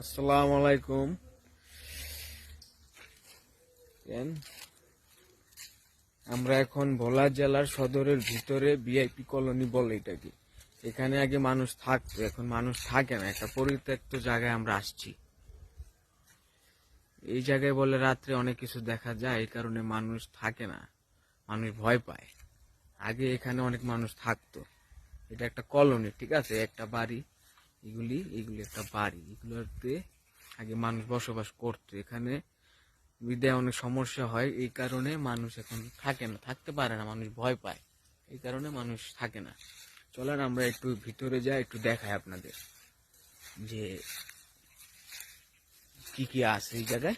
আসসালামু আলাইকুম। আমরা এখন ভোলা জেলার সদরের ভিতরে ভিআইপি কলোনি বলে এটাকে। এখানে আগে মানুষ থাকতো, এখন মানুষ থাকে না। একটা পরিত্যক্ত জায়গায় আমরা আসছি। এই জায়গায় বলে রাত্রে অনেক কিছু দেখা যায়, এই কারণে মানুষ থাকে না, মানুষ ভয় পায়। আগে এখানে অনেক মানুষ থাকতো। এটা একটা কলোনি, ঠিক আছে, একটা বাড়ি। এগুলি একটা বাড়ি, এগুলোতে আগে মানুষ বসবাস করতো। এখানে বিদায় অনেক সমস্যা হয়, এই কারণে মানুষ এখন থাকে না, থাকতে পারে না, মানুষ ভয় পায়, এই কারণে মানুষ থাকে না। চলেন আমরা একটু ভিতরে যাই, একটু দেখাই আপনাদের যে কি কি আছে এই জায়গায়।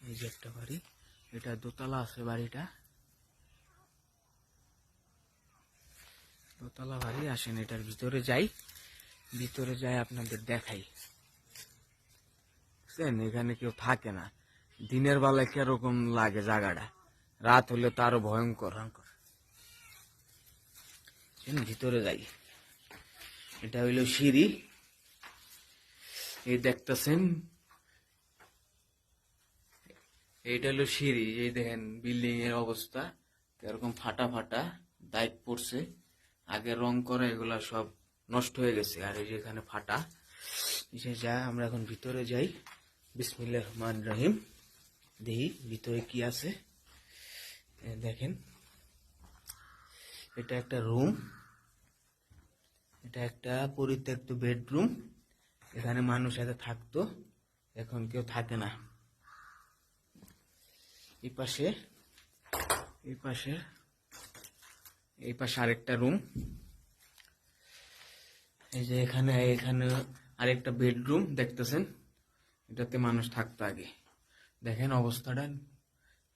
এই যে একটা বাড়ি, এটা দোতলা আছে, বাড়িটা দোতলা বাড়ি। আসেন এটার ভিতরে যাই, ভিতরে যাই আপনাদের দেখাই। বুঝছেন, এখানে কেউ থাকে না। দিনের বেলায় কিরকম লাগে জায়গাটা, রাত হলে তো আরো ভয়ঙ্কর ভয়ঙ্কর। ভিতরে যাই। এটা হইল সিঁড়ি, এই দেখতেছেন, এইটা হলো সিঁড়ি। এই দেখেন বিল্ডিং এর অবস্থা এরকম ফাটা ফাটা দাগ পড়ছে, আগে রং করা, এগুলা সব নষ্ট হয়ে গেছে। আর এই যে এখানে ফাটা। যা আমরা এখন ভিতরে যাই, বিসমিল্লাহির রহমানির রহিম। দেখি ভিতরে কি আছে। দেখেন, এটা একটা রুম, এটা একটা পরিত্যক্ত বেডরুম। এখানে মানুষ আগে থাকতো, এখন কেউ থাকে না। এই পাশে এই পাশে এই পাশে আরেকটা রুম। এই যে এখানে এখানে আরেকটা বেডরুম দেখতেছেন, এটাতে মানুষ থাকতো আগে। দেখেন অবস্থাটা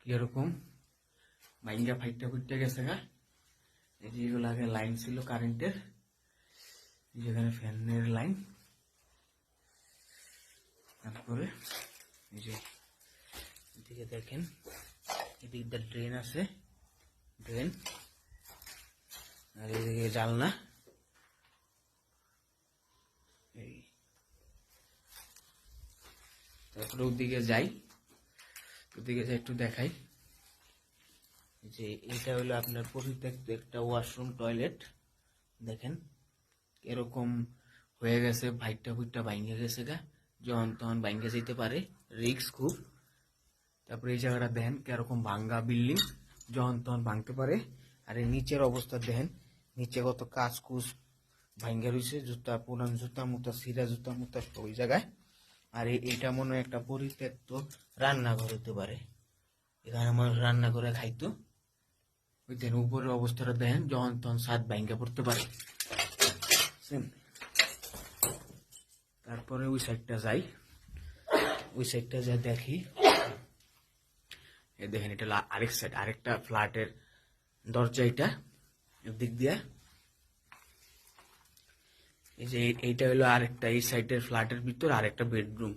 কিরকম, ভাইঙ্গা ফাইটটা ফুটতে গেছে গা। এই যে এগুলো আগে লাইন ছিল কারেন্টের, যেখানে ফ্যানের লাইন। তারপরে এই যে এদিকে দেখেন, এদিকে ড্রেন আছে, ড্রেন। আর এদিকে জানলা। এই তারপরে ওদিকে যাই, একটু দেখাই। যে এটা হলো আপনার পরিত্যক্ত একটা ওয়াশরুম টয়লেট। দেখেন এরকম হয়ে গেছে, ভাইটটা ফুইটটা ভাঙ্গে গেছে গা, যখন তখন ভাঙ্গে যেতে পারে, রিক্স খুব। তারপরে এই জায়গাটা দেখেন কিরকম ভাঙ্গা বিল্ডিং, যখন তখন ভাঙতে পারে। আর এই নিচের অবস্থা দেখেন, নিচে কত কাজ কুচ ভাঙ্গা রয়েছে, জুতা পুরান জুতা মুতা, সিরা জুতা মুতা ওই জায়গায়। আর এইটা মনে হয় একটা পরিত্যক্ত রান্নাঘর হতে পারে, এখানে মানুষ রান্না করে খাইতো। ওই দেন উপরের অবস্থাটা দেখেন, যখন তখন ছাদ ভাঙ্গা পড়তে পারে। তারপরে ওই সাইডটা যাই, ওই সাইডটা যা দেখি, এই দেখেন এটা আরেক সাইড, আরেকটা ফ্ল্যাটের দরজা। এটা দিক দিয়া, এই যে এইটা হলো আরেকটা, এই সাইডের ফ্ল্যাটের ভিতর আরেকটা বেডরুম,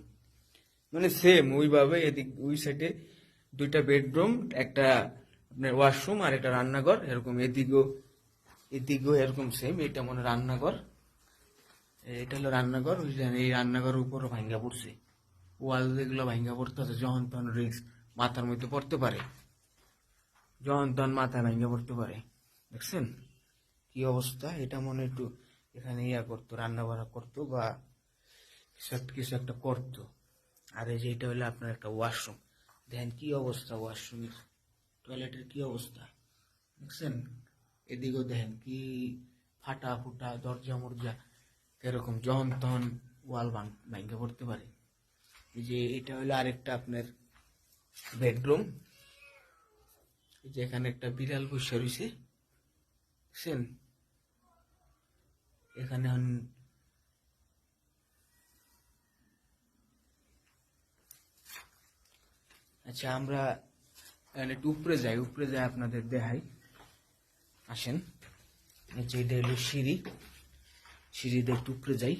মানে সেম ওইভাবে। এদিক ওই সাইডে দুইটা বেডরুম, একটা আপনার ওয়াশরুম আর একটা রান্নাঘর, এরকম এদিকেও এরকম সেম। এটা মনে রান্নাঘর, এটা হলো রান্নাঘর। এই রান্নাঘরের উপরও ভাঙ্গা পড়ছে, ওয়াল যেগুলো ভাঙ্গা পড়তেছে, যখন তখন রিক্স, মাথার মধ্যে পড়তে পারে, যখন তখন মাথায় ভাঙ্গা পড়তে পারে। দেখছেন কি অবস্থা। এটা মনে একটু এখানে করতো, রান্না বান্না করতো বা কিছু একটা করতো। আর এই যে এটা হলো আপনার একটা ওয়াশরুম। দেখেন কি অবস্থা, ওয়াশরুমের টয়লেটের কি অবস্থা দেখছেন। এদিকেও দেখেন কি ফাটা ফুটা, দরজা মরজা এরকম, যখন তখন ওয়াল ভাঙ্গে পড়তে পারে। এই যে এটা হলো আরেকটা আপনার বেডরুম। এই যে এখানে একটা বিড়াল বসে রয়েছে, দেখছেন। এখানে আচ্ছা আমরা একটু উপরে যাই, উপরে যাই আপনাদের দেখাই। আসেন, যে এটা হলো সিঁড়ি, সিঁড়ি দিয়ে একটু উপরে যাই।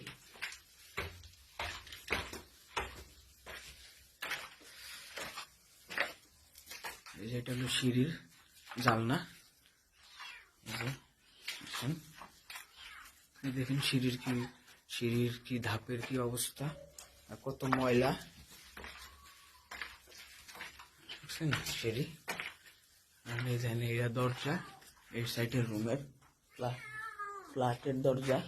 এটা হলো সিঁড়ির জানলা। আসেন, এই দেখেন সিঁড়ির কি ধাপের কি অবস্থা, আর কত ময়লা। বুঝছেন সিঁড়ি, আর এই দেখেন এরা দরজা, এই সাইডের রুমের ফ্ল্যাটের দরজা।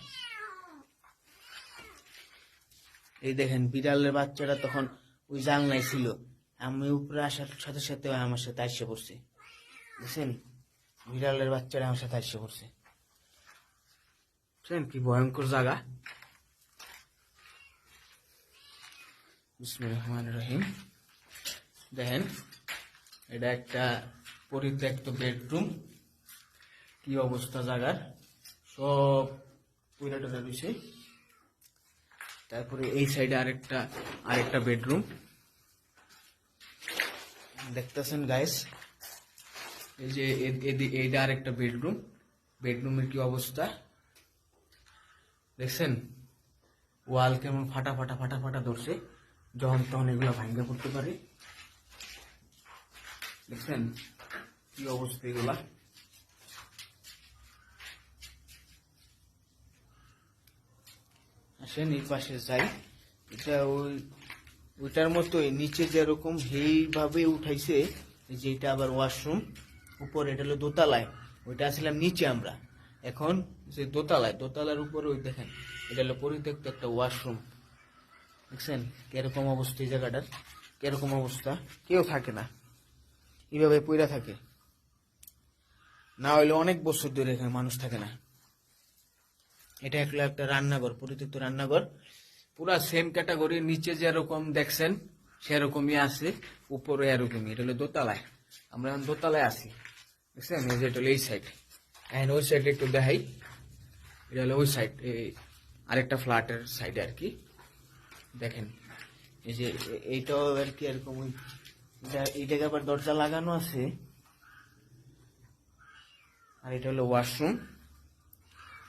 এই দেখেন বিড়ালের বাচ্চাটা তখন ওই জানলায় ছিল, আমি উপরে আসার সাথে সাথে আমার সাথে এসে পড়ছে। বুঝছেন, বিড়ালের বাচ্চারা আমার সাথে এসে পড়ছে। বুঝছেন কি ভয়ঙ্কর জায়গা। বিসমিল্লাহির রহমানির রহিম। দেখেন এটা একটা পরিত্যক্ত বেডরুম, কি অবস্থা জায়গার, সব পুরাটা রয়েছে। তারপরে এই সাইডে আরেকটা বেডরুম দেখতেছেন গাইস। এই যে এইটা আরেকটা বেডরুমের কি অবস্থা দেখছেন, ওয়াল কেমন ফাটা ফাটা ধরছে, যখন তখন এগুলো ভাঙ্গা পড়তে পারে। দেখছেন কি অবস্থা এগুলা। আসেন এই পাশে যাই, এটা ওইটার মতোই নিচে যেরকম এইভাবে উঠাইছে, যেটা আবার ওয়াশরুম উপরে, এটা হলো দোতলায়, ওইটা আসলাম নিচে আমরা, এখন যে দোতলার উপরে ওই দেখেন এটা হলো পরিত্যক্ত একটা ওয়াশরুম। দেখছেন কিরকম অবস্থা এই জায়গাটার, কিরকম অবস্থা, কেউ থাকে না, এইভাবে পইরা থাকে, না হইলে অনেক বছর ধরে এখানে মানুষ থাকে না। এটা একটা রান্নাঘর, পরিত্যক্ত রান্নাঘর, পুরা সেম ক্যাটাগরি, নিচে যেরকম দেখছেন সেরকমই আছে, উপরে এরকমই। এটা হলো দোতলায়, আমরা এখন দোতলায় আছি। দেখছেন এই যে এটা হলো এই সাইড, এখন ওই সাইডে একটু দেখাই, এটা হলো ওই সাইড, আরেকটা ফ্ল্যাটের সাইডে আর কি। দেখেন এই যে এইটাও আর কি এরকম, এইটাকে আবার দরজা লাগানো আছে। আর এটা হলো ওয়াশরুম,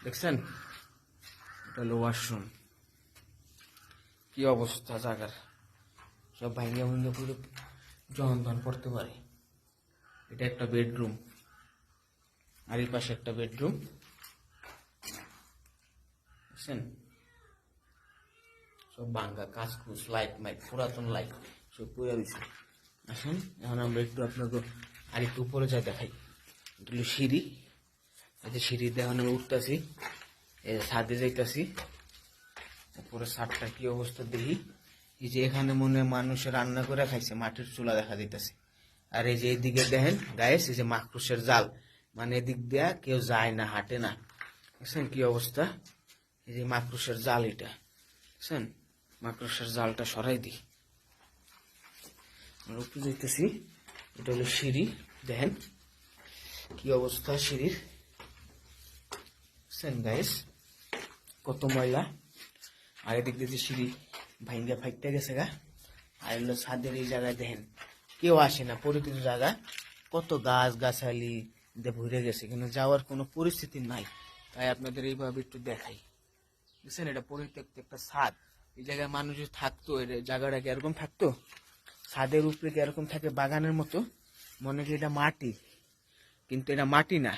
দেখছেন এটা হলো ওয়াশরুম, কি অবস্থা জায়গার, সব ভাঙ্গা পুরো যখন পড়তে পারে। এটা একটা বেডরুম, আর এই পাশে একটা বেডরুম, বুঝছেন সব ভাঙ্গা, কাঁচকুচ, লাইট মাইট, পুরাতন লাইট সব পুড়ে দিচ্ছে। আসেন এখন আমরা একটু আপনাকে আর একটু উপরে যা দেখাই। এটা হলো সিঁড়ি, এই যে সিঁড়ি দেখানো আমি উঠতেছি, এই যে ছাদে যাইতেছি, উপরে ছাদটা কি অবস্থা দেখি। এই যে এখানে মনে হয় মানুষ রান্না করে খাইছে, মাটির চুলা দেখা যাইতেছে। আর এই যে এইদিকে দেখেন গায়েস, এই যে মাকড়সের জাল, মানে এদিক দেয়া কেউ যায় না, হাঁটে না। বুঝছেন কি অবস্থা, এই যে মাকড়সের জাল, এটা বুঝছেন, মাকড়সের জালটা সরাই দিই, উপরে যাইতেছি। এটা হলো সিঁড়ি, দেখেন কি অবস্থা সিঁড়ির, বুঝছেন গায়েস কত ময়লা। আর এদিক দিয়ে সিঁড়ি ভাঙ্গা ফাইটটা গেছে গা। আর হলো ছাদের এই জায়গায় দেখেন কেউ আসে না, পরিচিত জায়গা, কত গাছ গাছালি ভরে গেছে, কিন্তু যাওয়ার কোনো পরিস্থিতি নাই। তাই আপনাদের এইভাবে একটু দেখাই। বুঝছেন এটা পরিত্যক্ত একটা ছাদ, এই জায়গায় মানুষ থাকতো, জায়গাটা কি এরকম থাকতো, ছাদের উপরে কি এরকম থাকে বাগানের মতো, মনে করি এটা মাটি, কিন্তু এটা মাটি না,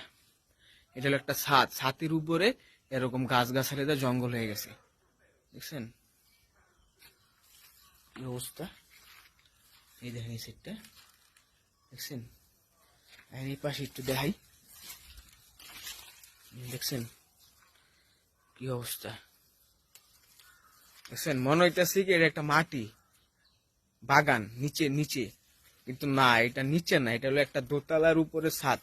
এটা হলো একটা ছাদ, ছাদের উপরে এরকম গাছ গাছালিতে জঙ্গল হয়ে গেছে। দেখছেন কি অবস্থা, এই দেখেন এই সাইডটা, দেখছেন এই পাশে একটু দেখাই, দেখছেন কি অবস্থা। দেখছেন মনে হইতেছে কি এটা একটা মাটি বাগান, নিচে, কিন্তু না, এটা নিচে না, এটা হলো একটা দোতলার উপরে ছাদ,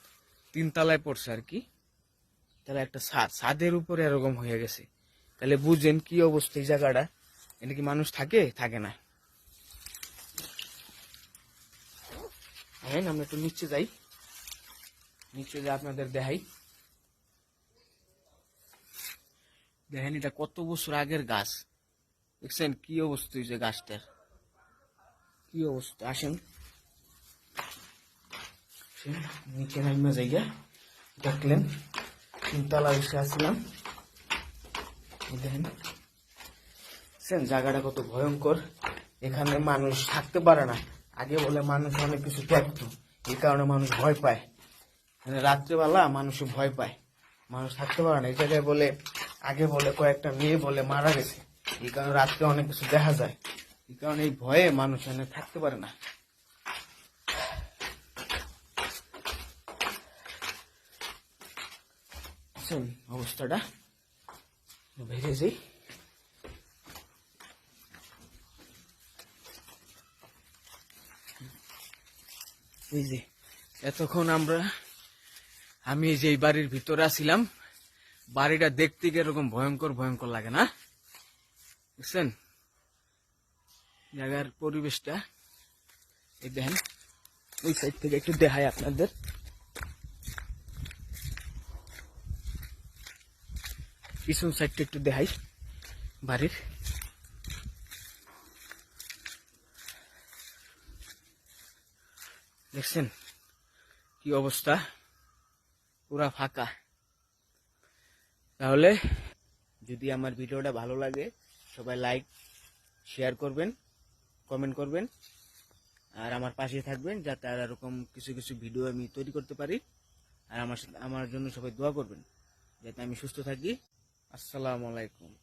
3 তলায় পড়ছে আর কি, তাহলে একটা ছাদের উপরে এরকম হয়ে গেছে। তাহলে বুঝেন কি অবস্থা এই জায়গাটা, এটা কি মানুষ থাকে না। হ্যাঁ আমরা একটু নিচে যাই, আপনাদের দেখাই। দেখেন এটা কত বছর আগের গাছ, দেখছেন কি অবস্থা হয়েছে গাছটার, কি অবস্থা। আসেন নিচে নামা জায়গা, দেখলেন 3 তলা বসে আসলাম, দেখেন জায়গাটা কত ভয়ঙ্কর, এখানে মানুষ থাকতে পারে না। আগে বলে মানুষ অনেক কিছু দেখতো, এই কারণে মানুষ ভয় পায়, রাত্রেবেলা মানুষ ভয় পায়, মানুষ থাকতে পারে না। এই জায়গায় বলে আগে বলে কয়েকটা মেয়ে বলে মারা গেছে, এই কারণে রাত্রে অনেক কিছু দেখা যায়, এই কারণে এই ভয়ে মানুষ এখানে থাকতে পারে না। বুঝছেন অবস্থাটা, ভেঙে যাই। এই যে এতক্ষণ আমি এই যে এই বাড়ির ভিতরে আছিলাম, বাড়িটা দেখতে কিরকম ভয়ঙ্কর ভয়ঙ্কর লাগে না, বুঝছেন জায়গার পরিবেশটা। এই দেখেন ওই সাইড থেকে একটু দেখাই আপনাদের, পিছন সাইডটা একটু দেখাই বাড়ির। দেখছেন কি অবস্থা, পুরা ফাঁকা। তাহলে যদি আমার ভিডিওটা ভালো লাগে সবাই লাইক শেয়ার করবেন, কমেন্ট করবেন, আর আমার পাশে থাকবেন যাতে আর এরকম কিছু কিছু ভিডিও আমি তৈরি করতে পারি। আর আমার জন্য সবাই দোয়া করবেন যাতে আমি সুস্থ থাকি। আসসালামু আলাইকুম।